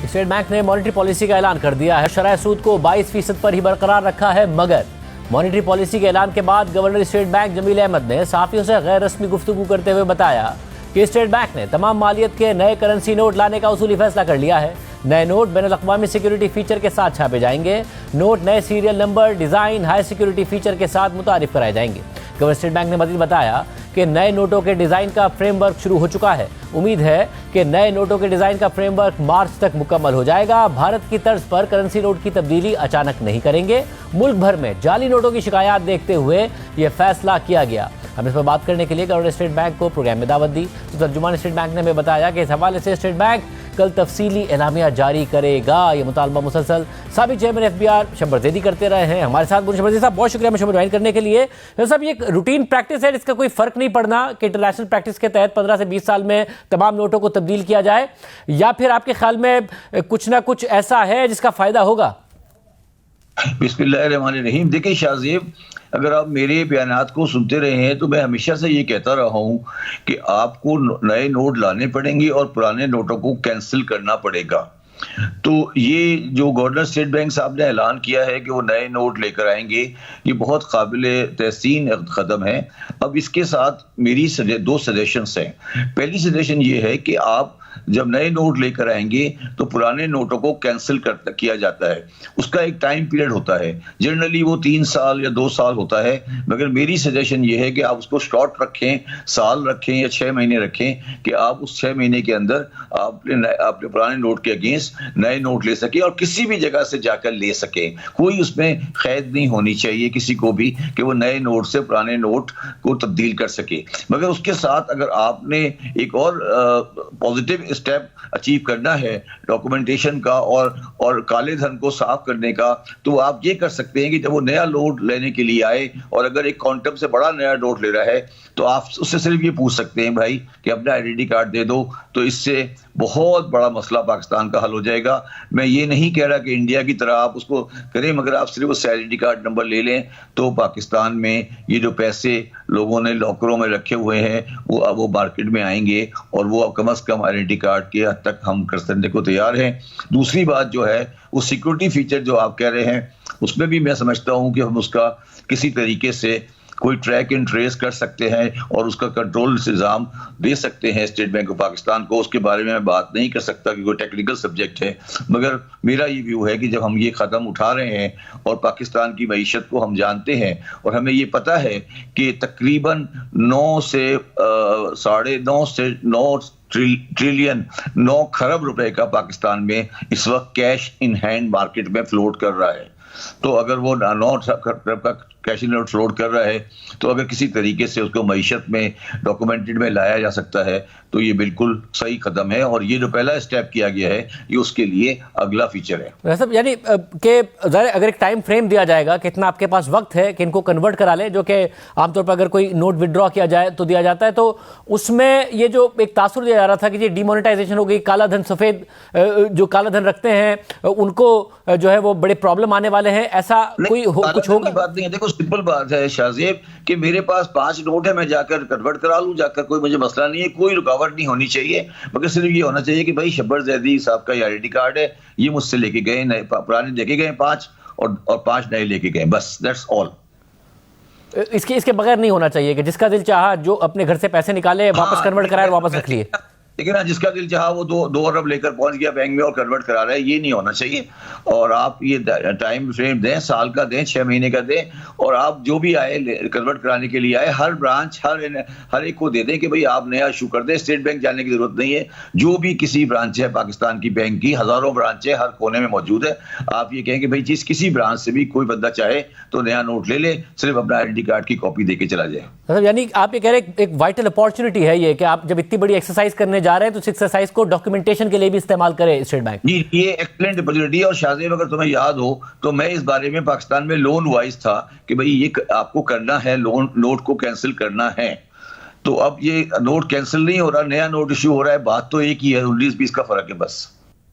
State bank ने monetary policy का ऐलान कर दिया है। शरह सूद को 22% पर ही बरकरार रखा है, मगर मॉनेटरी पॉलिसी के ऐलान के बाद governor State Bank Jamil Ahmed ने सहाफियों से गैर रस्मी गुफ्तगू करते हुए बताया कि स्टेट बैंक ने तमाम मालियत के नए करेंसी नोट लाने का उसूली फैसला कर लिया है। नए नोट बैनुल-अक़वामी सिक्योरिटी फीचर के साथ छापे जाएंगे। नोट नए serial number, design, high security feature के साथ मुतारिफ कराए जाएंगे। गवर्नर स्टेट बैंक ने मज़ीद बताया कि नए नोटों के डिज़ाइन का फ्रेमवर्क शुरू हो चुका है। उम्मीद है कि नए नोटों के डिज़ाइन का फ्रेमवर्क मार्च तक मुकम्मल हो जाएगा। भारत की तर्ज पर करेंसी नोट की तब्दीली अचानक नहीं करेंगे। मुल्क भर में जाली नोटों की शिकायत देखते हुए यह फैसला किया गया। हम इस पर बात करने के लिए गवर्नर स्टेट बैंक को प्रोग्राम में दावत दी तो तर्जुमान स्टेट बैंक ने हमें बताया कि इस हवाले से स्टेट बैंक कल तफसीली एलामिया जारी करेगा। ये मुतालबा मुसलसल साबिक चेयरमैन FBR शब्बर ज़ैदी करते रहे हैं। हमारे साथ शब्बर ज़ैदी साहब, बहुत शुक्रिया मुझे ज्वाइन करने के लिए। साहब, ये एक रूटीन प्रैक्टिस है जिसका कोई फ़र्क नहीं पड़ना कि इंटरनेशनल प्रैक्टिस के तहत 15 से 20 साल में तमाम नोटों को तब्दील किया जाए, या फिर आपके ख्याल में कुछ ना कुछ ऐसा है जिसका फ़ायदा होगा? बिस्मिल्लाहिर्रहमानिर्रहीम। देखिए शाहज़ेब, अगर आप मेरे बयानात को सुनते रहे हैं तो मैं हमेशा से ये कहता रहा हूं कि आपको नए नोट लाने पड़ेंगे और पुराने नोटों को कैंसिल करना पड़ेगा। तो ये जो गवर्नर स्टेट बैंक साहब ने ऐलान किया है कि वो नए नोट लेकर आएंगे, ये बहुत काबिले तहसीन कदम है। अब इसके साथ मेरी दो सजेशंस हैं। पहली सजेशन ये है कि आप जब नए नोट लेकर आएंगे तो पुराने नोटों को कैंसिल किया जाता है। उसका एक टाइम पीरियड होता है, जनरली वो 3 साल या 2 साल होता है, मगर मेरी सजेशन ये है कि आप उसको शॉर्ट रखें, साल रखें या 6 महीने रखें, कि आप उस 6 महीने के अंदर अपने पुराने नोट के अगेंस्ट नए नोट ले सके और किसी भी जगह से जाकर ले सके। कोई उसमें कैद नहीं होनी चाहिए किसी को भी कि वो नए नोट से पुराने नोट को तब्दील कर सके। मगर उसके साथ अगर आपने एक और पॉजिटिव स्टेप अचीव करना है डॉक्यूमेंटेशन का और काले धन को साफ करने का, तो आप ये कर सकते हैं कि जब वो नया नोट लेने के लिए आए और अगर एक क्वांटम से बड़ा नया नोट ले रहा है तो आप उससे सिर्फ ये पूछ सकते हैं, भाई कि अपना आइडेंटिटी कार्ड दे दो। तो इससे बहुत बड़ा मसला पाकिस्तान का हल हो जाएगा। मैं ये नहीं कह रहा कि इंडिया की तरह आप उसको करें, मगर आप सिर्फ उस आइडेंटिटी कार्ड नंबर ले लें तो पाकिस्तान में ये जो पैसे लोगों ने लॉकरों में रखे हुए हैं वो मार्केट में आएंगे और वो कम से कम आइडेंटिटी कार्ड के हद तक हम करने को तैयार हैं। दूसरी बात जो है वो सिक्योरिटी फीचर जो आप कह रहे हैं, उसमें भी मैं समझता हूं कि हम उसका किसी तरीके से कोई ट्रैक एंड ट्रेस कर सकते हैं और उसका कंट्रोल इंतजाम दे सकते हैं स्टेट बैंक ऑफ पाकिस्तान को। उसके बारे में मैं बात नहीं कर सकता कि कोई टेक्निकल सब्जेक्ट है, मगर मेरा ये व्यू है कि जब हम ये कदम उठा रहे हैं और पाकिस्तान की मईशत को हम जानते हैं और हमें ये पता है कि तकरीबन 9 से 9 खरब रुपए का पाकिस्तान में इस वक्त कैश इन हैंड मार्केट में फ्लोट कर रहा है। तो अगर वो 9 खरब का कैश इन हैंड फ्लोट कर रहा है तो अगर किसी तरीके से उसको मईशत में डॉक्यूमेंटेड में लाया जा सकता है तो ये बिल्कुल सही कदम है और ये जो पहला स्टेप किया गया है ये उसके लिए अगला फीचर है। सब यानी कि अगर एक टाइम फ्रेम दिया जाएगा कि इतना आपके पास वक्त है कि इनको कन्वर्ट करा ले, जो कि आमतौर पर अगर कोई नोट विड्रॉ किया जाए तो दिया जाता है, तो उसमें ये जो एक तासुर दिया जा रहा था कि ये डिमोनेटाइजेशन हो गई, काला धन, सफेद जो काला धन रखते हैं उनको जो है वो बड़े प्रॉब्लम आने वाले हैं, ऐसा कोई कुछ होगा? बात नहीं है। देखो सिंपल बात है शाहज़ेब कि मेरे पास 5 नोट है, मैं जाकर कन्वर्ट करा लूं जाकर, कोई मुझे मसला नहीं है, कोई रुकावट नहीं होनी चाहिए। मगर सिर्फ ये होना चाहिए कि भाई शब्बर ज़ैदी साहब का आइडेंटिटी कार्ड है, ये मुझसे लेके गए, नए पुराने लेके गए 5 और 5 नए लेके गए, बस दैट्स ऑल। इसके बगैर नहीं होना चाहिए कि जिसका दिल चाहा जो अपने घर से पैसे निकाले वापस कन्वर्ट कराए वापस रख लिए। लेकिन ना जिसका दिल चाहा वो 2 अरब लेकर पहुंच गया बैंक में और कन्वर्ट करा रहा है, ये नहीं होना चाहिए। और आप ये टाइम फ्रेम दें, साल का दें, 6 महीने का दें, और आप जो भी आए कन्वर्ट कराने के लिए आए हर ब्रांच हर एक को दे दें कि भाई आप नया इशू कर दें। स्टेट बैंक जाने की जरूरत नहीं है। जो भी किसी ब्रांच है पाकिस्तान की बैंक की, हजारों ब्रांच है, हर कोने में मौजूद है। आप ये कहें कि भाई जिस किसी ब्रांच से भी कोई बंदा चाहे तो नया नोट ले ले, सिर्फ अपना आइडेंटिटी कार्ड की कॉपी देके चला जाए। मतलब यानी आप ये कह रहे हैं एक वाइटल अपॉर्चुनिटी है ये कि आप जब इतनी बड़ी एक्सरसाइज करने जा रहे हैं तो इस एक्सरसाइज को डॉक्यूमेंटेशन के लिए भी इस्तेमाल करे स्टेट बैंक। जी, ये एक्सीलेंट अपॉर्चुनिटी है। और शाहज़ेब, अगर तुम्हें याद हो तो मैं इस बारे में पाकिस्तान में लोन वाइज था कि भाई ये आपको करना है, लोन नोट को कैंसिल करना है। तो अब ये नोट कैंसिल नहीं हो रहा, नया नोट इश्यू हो रहा है, बात तो एक ही है, 19-20 का फर्क है बस।